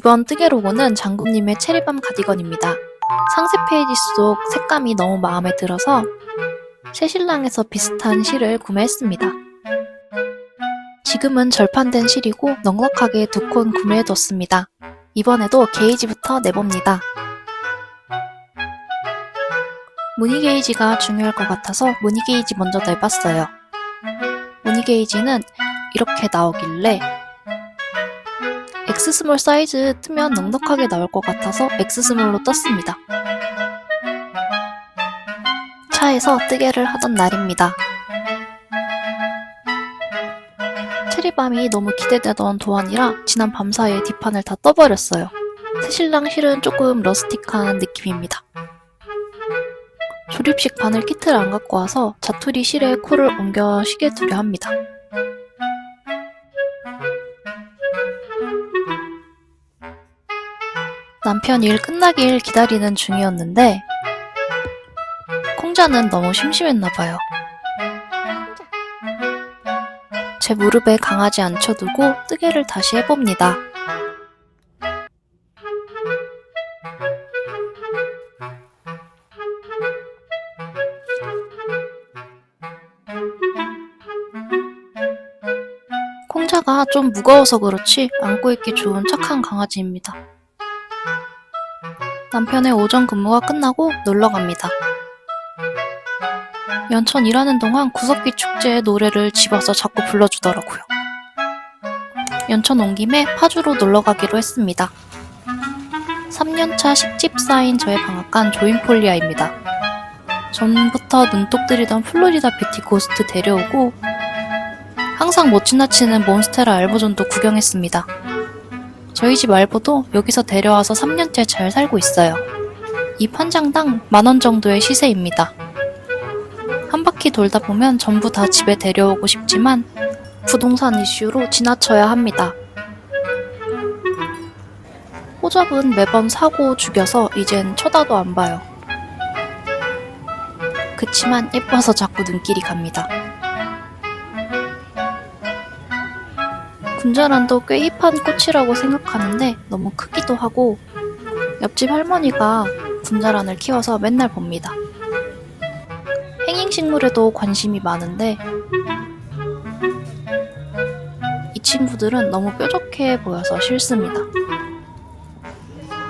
이번 뜨개 로고는 장군님의 체리밤 가디건입니다. 상세 페이지 속 색감이 너무 마음에 들어서 새신랑에서 비슷한 실을 구매했습니다. 지금은 절판된 실이고 넉넉하게 2콘 구매해뒀습니다. 이번에도 게이지부터 내봅니다. 무늬 게이지가 중요할 것 같아서 무늬 게이지 먼저 내봤어요. 무늬 게이지는 이렇게 나오길래 X스몰 사이즈 뜨면 넉넉하게 나올 것 같아서 X스몰로 떴습니다. 차에서 뜨개를 하던 날입니다. 체리밤이 너무 기대되던 도안이라 지난 밤 사이에 뒷판을 다 떠버렸어요. 새신랑 실은 조금 러스틱한 느낌입니다. 조립식 바늘 키트를 안 갖고 와서 자투리 실에 코를 옮겨 쉬게 두려 합니다. 남편 일 끝나길 기다리는 중이었는데 콩자는 너무 심심했나봐요. 제 무릎에 강아지 앉혀두고 뜨개를 다시 해봅니다. 콩자가 좀 무거워서 그렇지 안고 있기 좋은 착한 강아지입니다. 남편의 오전 근무가 끝나고 놀러갑니다. 연천 일하는 동안 구석기 축제의 노래를 집어서 자꾸 불러주더라고요. 연천 온 김에 파주로 놀러가기로 했습니다. 3년차 10집 쌓인 저의 방앗간 조인폴리아입니다. 전부터 눈독 들이던 플로리다 뷰티 고스트 데려오고 항상 못 지나치는 몬스테라 알보존도 구경했습니다. 저희 집 알보도 여기서 데려와서 3년째 잘 살고 있어요. 이 판장당 10,000원 정도의 시세입니다. 한 바퀴 돌다 보면 전부 다 집에 데려오고 싶지만 부동산 이슈로 지나쳐야 합니다. 호접은 매번 사고 죽여서 이젠 쳐다도 안 봐요. 그치만 예뻐서 자꾸 눈길이 갑니다. 군자란도 꽤 힙한 꽃이라고 생각하는데 너무 크기도 하고 옆집 할머니가 군자란을 키워서 맨날 봅니다. 행잉식물에도 관심이 많은데 이 친구들은 너무 뾰족해 보여서 싫습니다.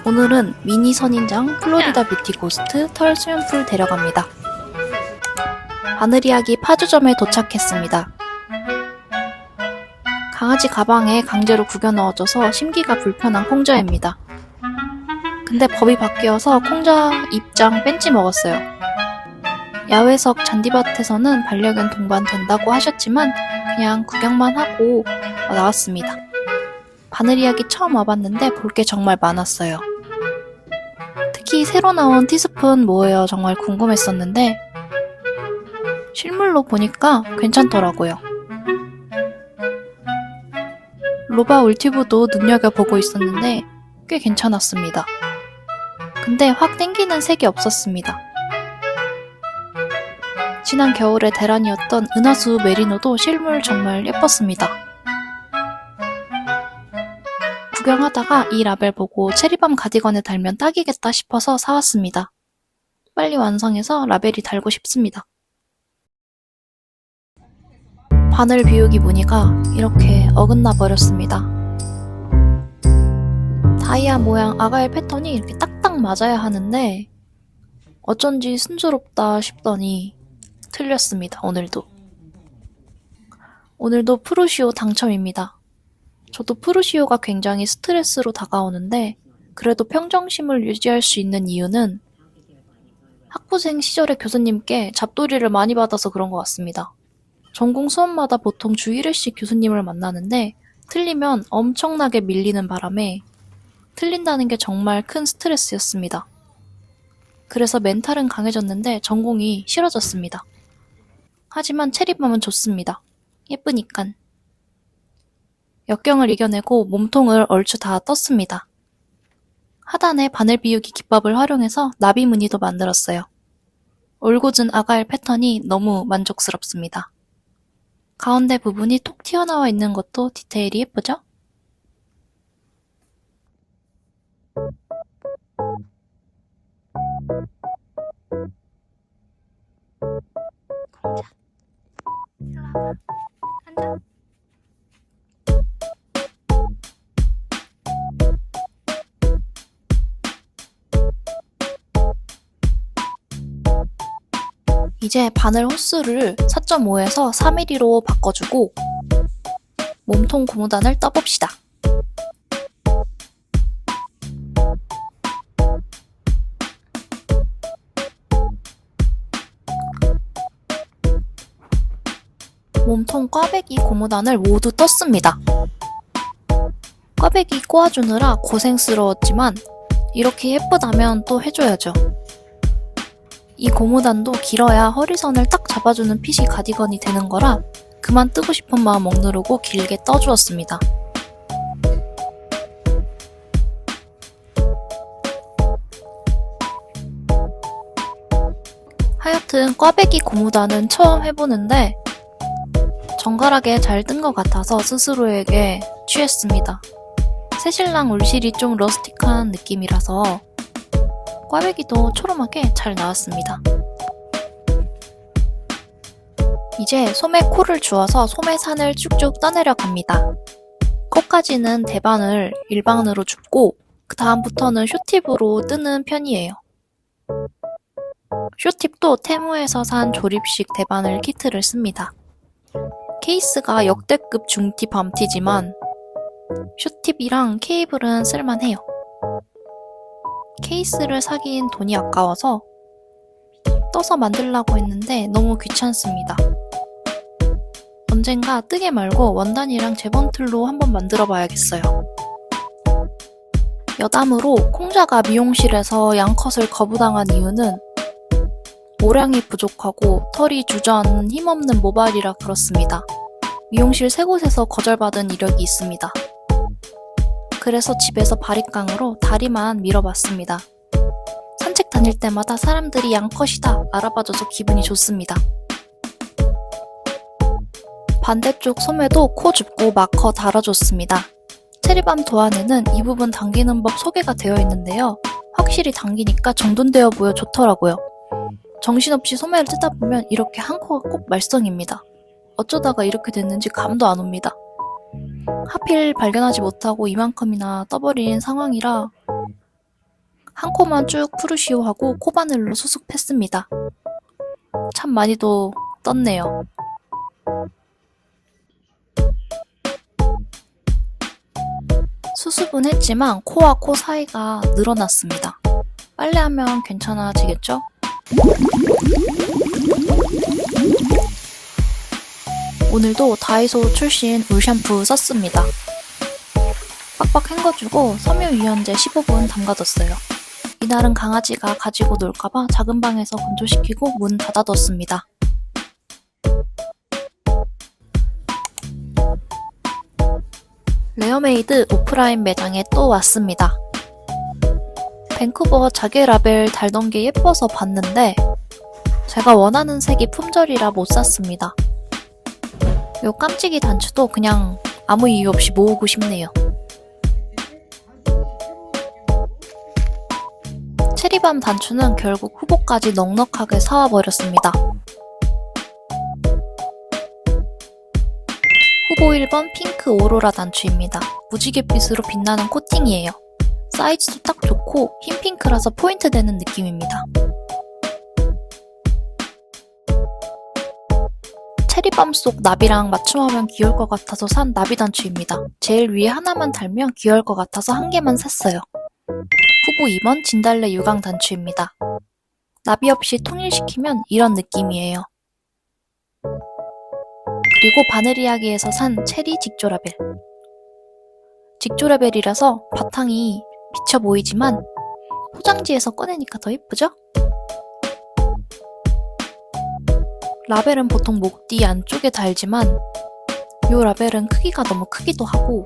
오늘은 미니 선인장 플로리다 뷰티 고스트 털 수면풀 데려갑니다. 바늘이야기 파주점에 도착했습니다. 강아지 가방에 강제로 구겨 넣어줘서 심기가 불편한 콩자입니다. 근데 법이 바뀌어서 콩자 입장 뺀지 먹었어요. 야외석 잔디밭에서는 반려견 동반 된다고 하셨지만 그냥 구경만 하고 나왔습니다. 바늘이야기 처음 와봤는데 볼 게 정말 많았어요. 특히 새로 나온 티스푼 뭐예요 정말 궁금했었는데 실물로 보니까 괜찮더라고요. 로바 울티브도 눈여겨보고 있었는데 꽤 괜찮았습니다. 근데 확 땡기는 색이 없었습니다. 지난 겨울에 대란이었던 은하수 메리노도 실물 정말 예뻤습니다. 구경하다가 이 라벨 보고 체리밤 가디건에 달면 딱이겠다 싶어서 사왔습니다. 빨리 완성해서 라벨이 달고 싶습니다. 바늘 비우기 무늬가 이렇게 어긋나 버렸습니다. 다이아 모양 아가일 패턴이 이렇게 딱딱 맞아야 하는데 어쩐지 순조롭다 싶더니 틀렸습니다. 오늘도 프루시오 당첨입니다. 저도 프루시오가 굉장히 스트레스로 다가오는데 그래도 평정심을 유지할 수 있는 이유는 학부생 시절에 교수님께 잡돌이를 많이 받아서 그런 것 같습니다. 전공 수업마다 보통 주 1회씩 교수님을 만나는데 틀리면 엄청나게 밀리는 바람에 틀린다는 게 정말 큰 스트레스였습니다. 그래서 멘탈은 강해졌는데 전공이 싫어졌습니다. 하지만 체리밤은 좋습니다. 예쁘니깐. 역경을 이겨내고 몸통을 얼추 다 떴습니다. 하단에 바늘 비우기 기법을 활용해서 나비 무늬도 만들었어요. 올곧은 아가일 패턴이 너무 만족스럽습니다. 가운데 부분이 톡 튀어나와 있는 것도 디테일이 예쁘죠? 공자, 일로 와봐. 앉아. 이제 바늘 호수를 4.5에서 3mm로 바꿔주고 몸통 고무단을 떠봅시다. 몸통 꽈배기 고무단을 모두 떴습니다. 꽈배기 꼬아주느라 고생스러웠지만 이렇게 예쁘다면 또 해줘야죠. 이 고무단도 길어야 허리선을 딱 잡아주는 핏이 가디건이 되는 거라 그만 뜨고 싶은 마음 억누르고 길게 떠주었습니다. 하여튼 꽈배기 고무단은 처음 해보는데 정갈하게 잘 뜬 것 같아서 스스로에게 취했습니다. 새신랑 울실이 좀 러스틱한 느낌이라서 꽈배기도 초롬하게 잘 나왔습니다. 이제 솜에 코를 주어서 소매산을 쭉쭉 떠내려 갑니다. 코까지는 대반을 일반으로 줍고 그 다음부터는 쇼팁으로 뜨는 편이에요. 쇼팁도 테무에서 산 조립식 대바늘 키트를 씁니다. 케이스가 역대급 중티 밤티지만 쇼팁이랑 케이블은 쓸만해요. 케이스를 사긴 돈이 아까워서 떠서 만들려고 했는데 너무 귀찮습니다. 언젠가 뜨개 말고 원단이랑 재본틀로 한번 만들어 봐야겠어요. 여담으로 콩자가 미용실에서 양컷을 거부당한 이유는 모량이 부족하고 털이 주저앉는 힘없는 모발이라 그렇습니다. 미용실 3곳에서 거절받은 이력이 있습니다. 그래서 집에서 바리깡으로 다리만 밀어봤습니다. 산책 다닐 때마다 사람들이 양컷이다 알아봐줘서 기분이 좋습니다. 반대쪽 소매도 코 줍고 마커 달아줬습니다. 체리밤 도안에는 이 부분 당기는 법 소개가 되어 있는데요. 확실히 당기니까 정돈되어 보여 좋더라고요. 정신없이 소매를 뜯다 보면 이렇게 한 코가 꼭 말썽입니다. 어쩌다가 이렇게 됐는지 감도 안 옵니다. 하필 발견하지 못하고 이만큼이나 떠버린 상황이라 한 코만 쭉 푸르시오 하고 코바늘로 수습했습니다. 참 많이도 떴네요. 수습은 했지만 코와 코 사이가 늘어났습니다. 빨래하면 괜찮아지겠죠? 오늘도 다이소 출신 울 샴푸 썼습니다. 빡빡 헹궈주고 섬유유연제 15분 담가뒀어요. 이날은 강아지가 가지고 놀까봐 작은 방에서 건조시키고 문 닫아뒀습니다. 레어메이드 오프라인 매장에 또 왔습니다. 밴쿠버 자개 라벨 달던 게 예뻐서 봤는데 제가 원하는 색이 품절이라 못 샀습니다. 요 깜찍이 단추도 그냥 아무 이유 없이 모으고 싶네요. 체리밤 단추는 결국 후보까지 넉넉하게 사와버렸습니다. 후보 1번 핑크 오로라 단추입니다. 무지갯빛으로 빛나는 코팅이에요. 사이즈도 딱 좋고 흰 핑크라서 포인트 되는 느낌입니다. 체리밤 속 나비랑 맞춤하면 귀여울 것 같아서 산 나비 단추입니다. 제일 위에 하나만 달면 귀여울 것 같아서 한 개만 샀어요. 후보 2번 진달래 유광 단추입니다. 나비 없이 통일시키면 이런 느낌이에요. 그리고 바느리아기에서 산 체리 직조라벨. 직조라벨이라서 바탕이 비쳐 보이지만 포장지에서 꺼내니까 더 예쁘죠? 라벨은 보통 목 뒤 안쪽에 달지만 이 라벨은 크기가 너무 크기도 하고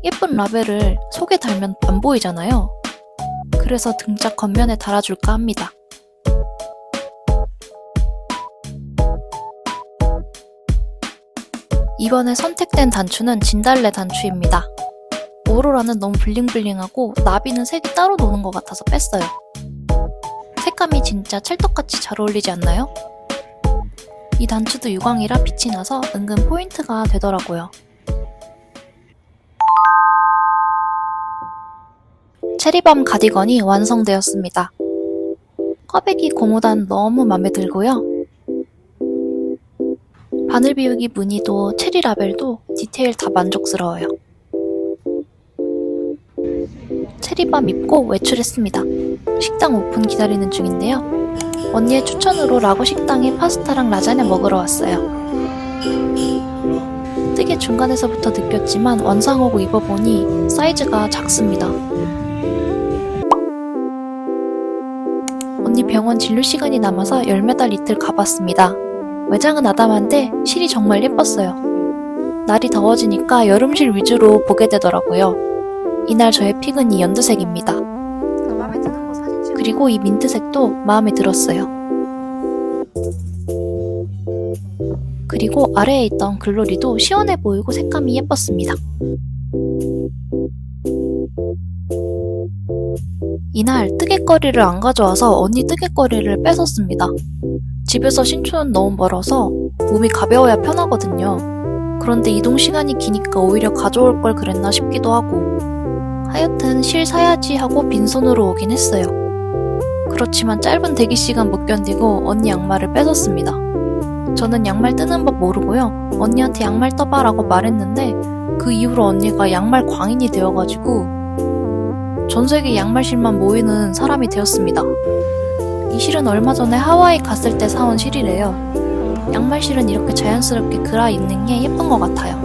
예쁜 라벨을 속에 달면 안 보이잖아요. 그래서 등짝 겉면에 달아줄까 합니다. 이번에 선택된 단추는 진달래 단추입니다. 오로라는 너무 블링블링하고 나비는 색이 따로 노는 것 같아서 뺐어요. 색감이 진짜 찰떡같이 잘 어울리지 않나요? 이 단추도 유광이라 빛이 나서 은근 포인트가 되더라고요. 체리밤 가디건이 완성되었습니다. 꽈배기 고무단 너무 맘에 들고요. 바늘 비우기 무늬도 체리 라벨도 디테일 다 만족스러워요. 체리밤 입고 외출했습니다. 식당 오픈 기다리는 중인데요. 언니의 추천으로 라고 식당에 파스타랑 라자냐 먹으러 왔어요. 뜨개 중간에서부터 느꼈지만 원상하고 입어보니 사이즈가 작습니다. 언니 병원 진료 시간이 남아서 열 몇 달 이틀 가봤습니다. 외장은 아담한데 실이 정말 예뻤어요. 날이 더워지니까 여름실 위주로 보게 되더라고요. 이날 저의 픽은 이 연두색입니다. 그리고 이 민트색도 마음에 들었어요. 그리고 아래에 있던 글로리도 시원해 보이고 색감이 예뻤습니다. 이날 뜨개거리를 안 가져와서 언니 뜨개거리를 뺏었습니다. 집에서 신촌은 너무 멀어서 몸이 가벼워야 편하거든요. 그런데 이동 시간이 기니까 오히려 가져올 걸 그랬나 싶기도 하고 하여튼 실 사야지 하고 빈손으로 오긴 했어요. 그렇지만 짧은 대기 시간 못 견디고 언니 양말을 뺏었습니다. 저는 양말 뜨는 법 모르고요. 언니한테 양말 떠봐 라고 말했는데 그 이후로 언니가 양말 광인이 되어가지고 전세계 양말실만 모이는 사람이 되었습니다. 이 실은 얼마 전에 하와이 갔을 때 사온 실이래요. 양말실은 이렇게 자연스럽게 그라 입는 게 예쁜 것 같아요.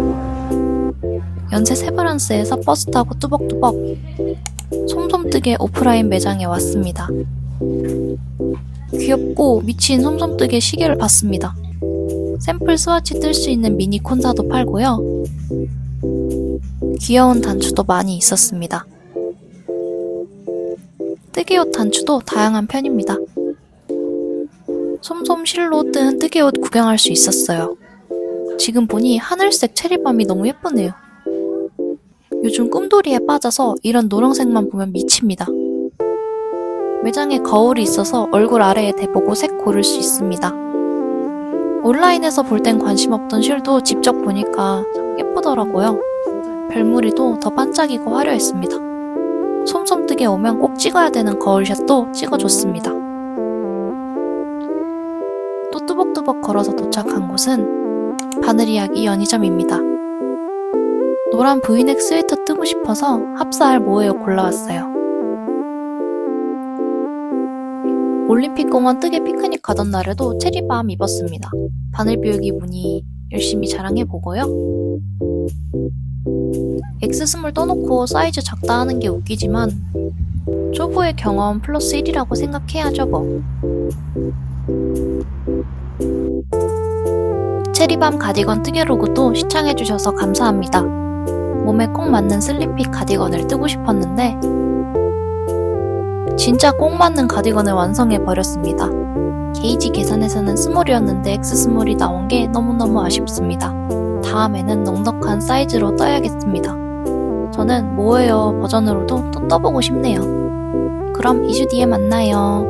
연세 세브란스에서 버스 타고 뚜벅뚜벅 솜솜뜨개 오프라인 매장에 왔습니다. 귀엽고 미친 솜솜뜨개 시계를 봤습니다. 샘플 스와치 뜰 수 있는 미니 콘사도 팔고요. 귀여운 단추도 많이 있었습니다. 뜨개옷 단추도 다양한 편입니다. 솜솜 실로 뜬 뜨개옷 구경할 수 있었어요. 지금 보니 하늘색 체리밤이 너무 예쁘네요. 요즘 꿈돌이에 빠져서 이런 노란색만 보면 미칩니다. 매장에 거울이 있어서 얼굴 아래에 대보고 색 고를 수 있습니다. 온라인에서 볼 땐 관심 없던 실도 직접 보니까 예쁘더라고요. 별무늬도 더 반짝이고 화려했습니다. 솜솜뜨개 오면 꼭 찍어야 되는 거울샷도 찍어줬습니다. 또 뚜벅뚜벅 걸어서 도착한 곳은 바늘이야기 연희점입니다. 노란 브이넥 스웨터 뜨고 싶어서 합사할 모에어 골라왔어요. 올림픽공원 뜨개 피크닉 가던 날에도 체리밤 입었습니다. 바늘 비우기 무늬 열심히 자랑해보고요. X스몰 떠놓고 사이즈 작다 하는 게 웃기지만 초보의 경험 플러스 1이라고 생각해야죠 뭐. 체리밤 가디건 뜨개 로고도 시청해주셔서 감사합니다. 몸에 꼭 맞는 슬림핏 가디건을 뜨고 싶었는데 진짜 꼭 맞는 가디건을 완성해버렸습니다. 게이지 계산에서는 스몰이었는데 X스몰이 나온 게 너무너무 아쉽습니다. 다음에는 넉넉한 사이즈로 떠야겠습니다. 저는 모에어 버전으로도 또 떠보고 싶네요. 그럼 2주 뒤에 만나요.